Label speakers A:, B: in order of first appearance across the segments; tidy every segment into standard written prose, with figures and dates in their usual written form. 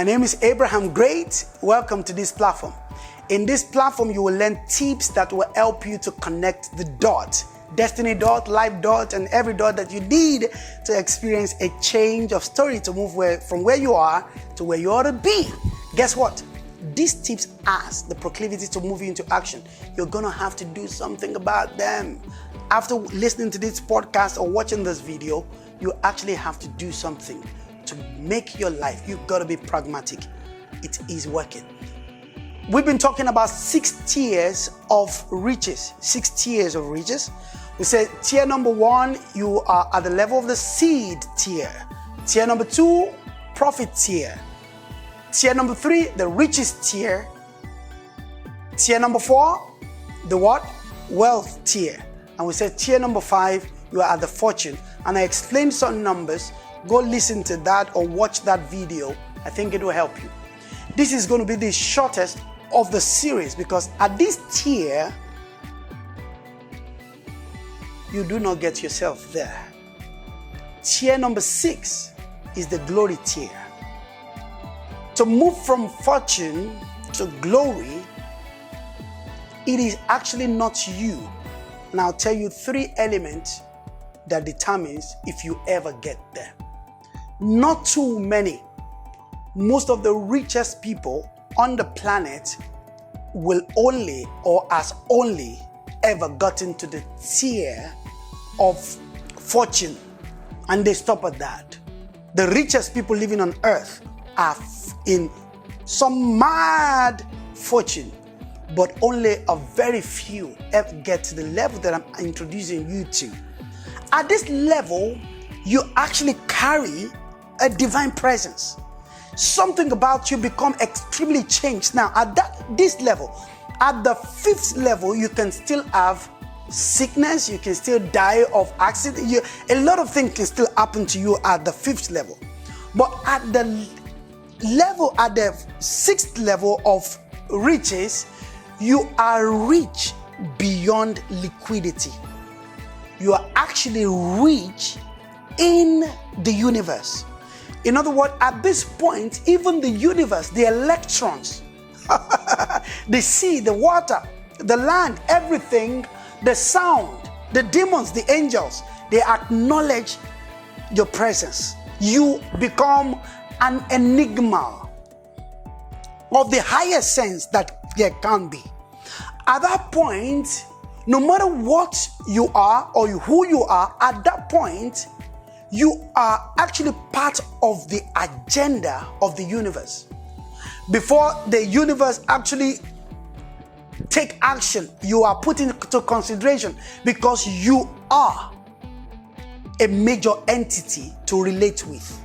A: My name is Abraham Great. Welcome to this platform. In this platform, you will learn tips that will help you to connect the dot, destiny dot, life dot, and every dot that you need to experience a change of story to move from where you are to where you ought to be. Guess what? These tips has the proclivity to move you into action. You're going to have to do something about them. After listening to this podcast or watching this video, you actually have to do something to make your life. You've got to be pragmatic. It is working. We've been talking about 6 tiers of riches. 6 tiers of riches. We said tier number 1, you are at the level of the seed tier. Tier number 2, profit tier. Tier number 3, the richest tier. Tier number 4, the what? Wealth tier. And we said tier number 5, you are at the fortune. And I explained some numbers. Go listen to that or watch that video. I think it will help you. This is going to be the shortest of the series because at this tier, you do not get yourself there. Tier number 6 is the glory tier. To move from fortune to glory, it is actually not you. And I'll tell you 3 elements that determines if you ever get there. Not too many. Most of the richest people on the planet will only or has only ever gotten to the tier of fortune, and they stop at that. The richest people living on earth are in some mad fortune, but only a very few ever get to the level that I'm introducing you to. At this level, you actually carry a divine presence. Something about you become extremely changed. Now, at this level, at the 5th level, you can still have sickness, you can still die of accident. A lot of things can still happen to you at the 5th level. But at the 6th level of riches, you are rich beyond liquidity. You are actually rich in the universe. In other words, at this point, even the universe, the electrons, the sea, the water, the land, everything, the sound, the demons, the angels, they acknowledge your presence. You become an enigma of the highest sense that there can be. At that point, no matter what you are or who you are, at that point, you are actually part of the agenda of the universe. Before the universe actually take action, you are put into consideration because you are a major entity to relate with.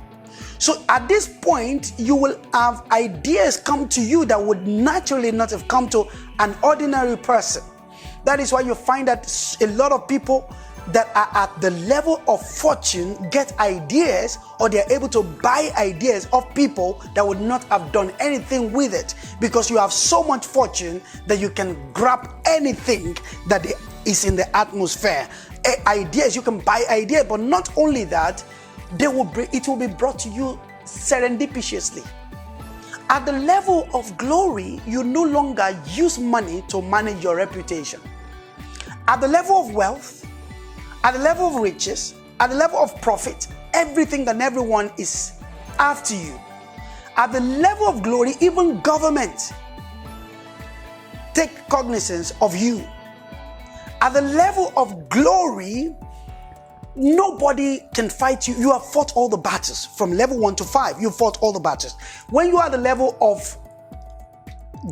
A: So at this point, you will have ideas come to you that would naturally not have come to an ordinary person. That is why you find that a lot of people that are at the level of fortune get ideas, or they're able to buy ideas of people that would not have done anything with it, because you have so much fortune that you can grab anything that is in the atmosphere. Ideas, you can buy ideas, but not only that, it will be brought to you serendipitously. At the level of glory, you no longer use money to manage your reputation. At the level of wealth, at the level of riches, at the level of profit, everything and everyone is after you. At the level of glory, even government take cognizance of you. At the level of glory, nobody can fight you. You have fought all the battles from level 1 to 5. You fought all the battles. When you are at the level of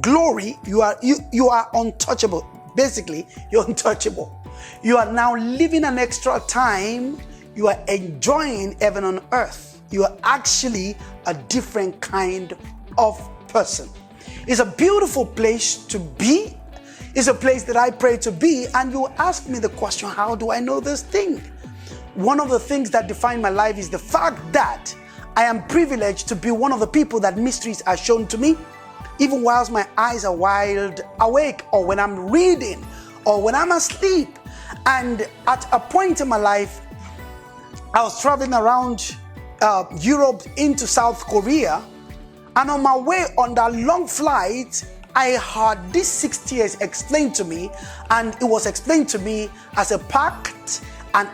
A: glory, you are untouchable. Basically, you're untouchable. You are now living an extra time. You are enjoying heaven on earth. You are actually a different kind of person. It's a beautiful place to be. It's a place that I pray to be. And you ask me the question, how do I know this thing? One of the things that define my life is the fact that I am privileged to be one of the people that mysteries are shown to me, even whilst my eyes are wide awake, or when I'm reading, or when I'm asleep. And at a point in my life, I was traveling around Europe into South Korea, And on my way on that long flight, I heard these 6 tiers explained to me, and it was explained to me as a pact and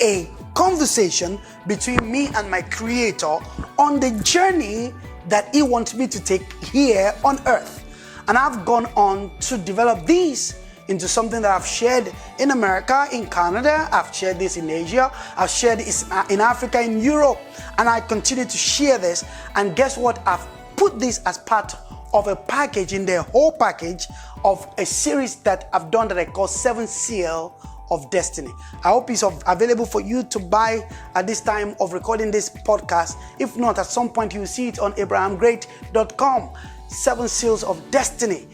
A: a conversation between me and my Creator on the journey that He wants me to take here on earth. And I've gone on to develop these into something that I've shared in America, in Canada, I've shared this in Asia, I've shared this in Africa, in Europe, and I continue to share this. And guess what? I've put this as part of a package, in the whole package of a series that I've done that I call 7 Seal of Destiny. I hope it's available for you to buy at this time of recording this podcast. If not, at some point you'll see it on abrahamgreat.com. 7 Seals of Destiny.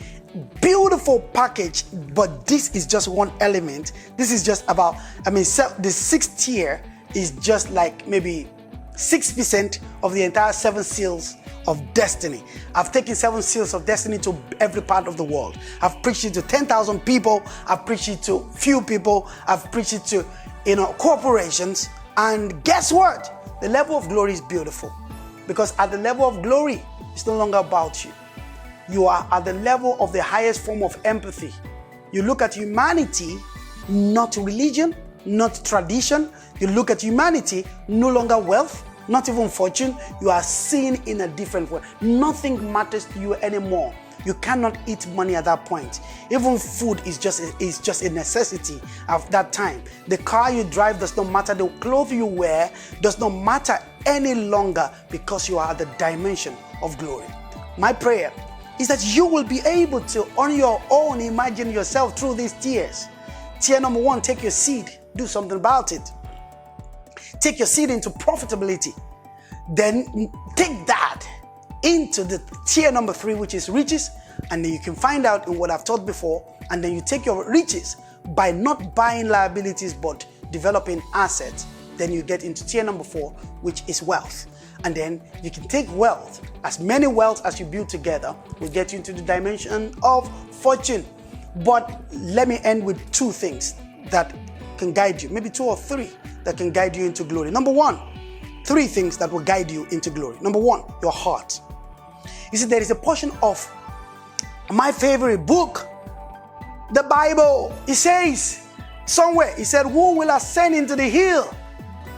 A: Beautiful package, but this is just one element. This is just about, the 6th tier is just like maybe 6% of the entire 7 Seals of Destiny. I've taken 7 Seals of Destiny to every part of the world. I've preached it to 10,000 people. I've preached it to few people. I've preached it to, corporations. And guess what? The level of glory is beautiful, because at the level of glory, it's no longer about you. You are at the level of the highest form of empathy. You look at humanity, not religion, not tradition. You look at humanity, no longer wealth, not even fortune. You are seen in a different way. Nothing matters to you anymore. You cannot eat money at that point. Even food is just a necessity at that time. The car you drive does not matter. The clothes you wear does not matter any longer, because you are at the dimension of glory. My prayer is that you will be able to, on your own, imagine yourself through these tiers. Tier number 1, take your seed, do something about it. Take your seed into profitability. Then take that into the tier number 3, which is riches. And then you can find out in what I've taught before. And then you take your riches by not buying liabilities, but developing assets. Then you get into tier number 4, which is wealth. And then you can take wealth, as many wealth as you build together will get you into the dimension of fortune. But let me end with 2 things that can guide you, maybe 2 or 3 that can guide you into glory. Number 1, 3 things that will guide you into glory. Number 1, your heart. You see, there is a portion of my favorite book, the Bible. It says somewhere, it said, who will ascend into the hill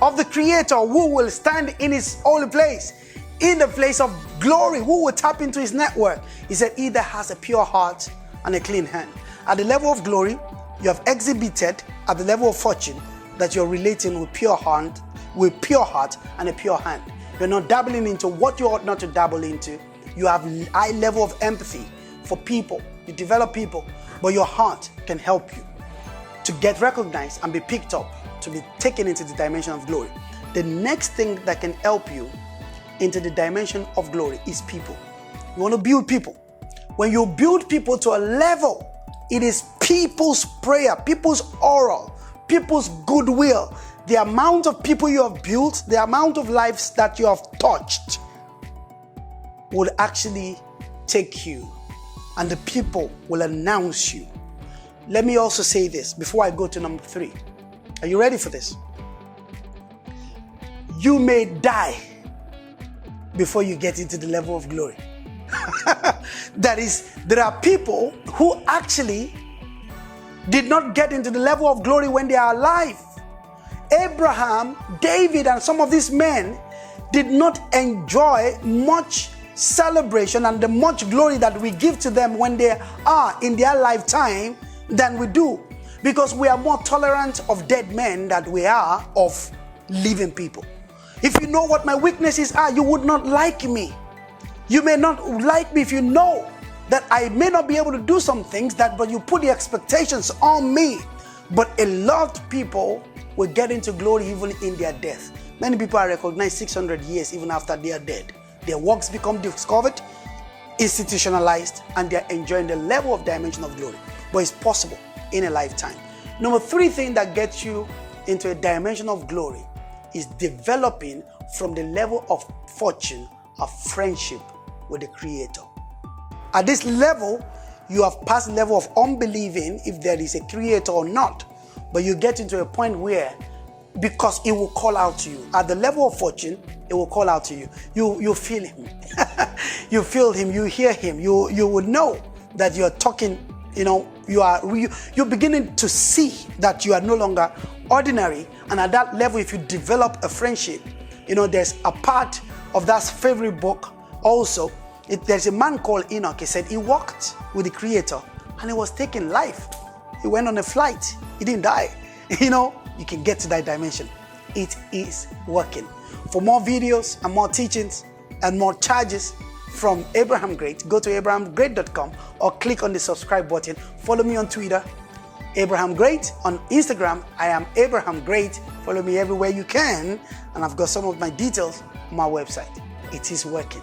A: of the Creator? Who will stand in His holy place, in the place of glory? Who will tap into His network? He said, he that has a pure heart and a clean hand. At the level of glory, you have exhibited at the level of fortune that you're relating with pure heart and a pure hand. You're not dabbling into what you ought not to dabble into. You have high level of empathy for people. You develop people, but your heart can help you to get recognized and be picked up, to be taken into the dimension of glory. The next thing that can help you into the dimension of glory is people. You want to build people. When you build people to a level, it is people's prayer, people's oral, people's goodwill. The amount of people you have built, the amount of lives that you have touched will actually take you, and the people will announce you. Let me also say this before I go to number 3. Are you ready for this? You may die before you get into the level of glory. That is, there are people who actually did not get into the level of glory when they are alive. Abraham, David, and some of these men did not enjoy much celebration and the much glory that we give to them when they are in their lifetime than we do, because we are more tolerant of dead men than we are of living people. If you know what my weaknesses are, you would not like me. You may not like me if you know that I may not be able to do some things, but you put the expectations on me. But a lot of people will get into glory even in their death. Many people are recognized 600 years even after they are dead. Their works become discovered, institutionalized, and they are enjoying the level of dimension of glory. But it's possible in a lifetime. Number 3 thing that gets you into a dimension of glory is developing from the level of fortune a friendship with the Creator. At this level, you have passed the level of unbelieving if there is a Creator or not. But you get into a point where, because He will call out to you. At the level of fortune, it will call out to you. You feel him. You feel him, you hear him, you will know that you're talking, you're beginning to see that you are no longer ordinary. And at that level, if you develop a friendship, there's a part of that favorite book also. There's a man called Enoch. He said he walked with the Creator and he was taking life. He went on a flight. He didn't die. You can get to that dimension. It is working. For more videos and more teachings and more charges from Abraham Great, go to abrahamgreat.com or click on the subscribe button. Follow me on Twitter, Abraham Great. On Instagram, I am Abraham Great. Follow me everywhere you can. And I've got some of my details on my website. It is working.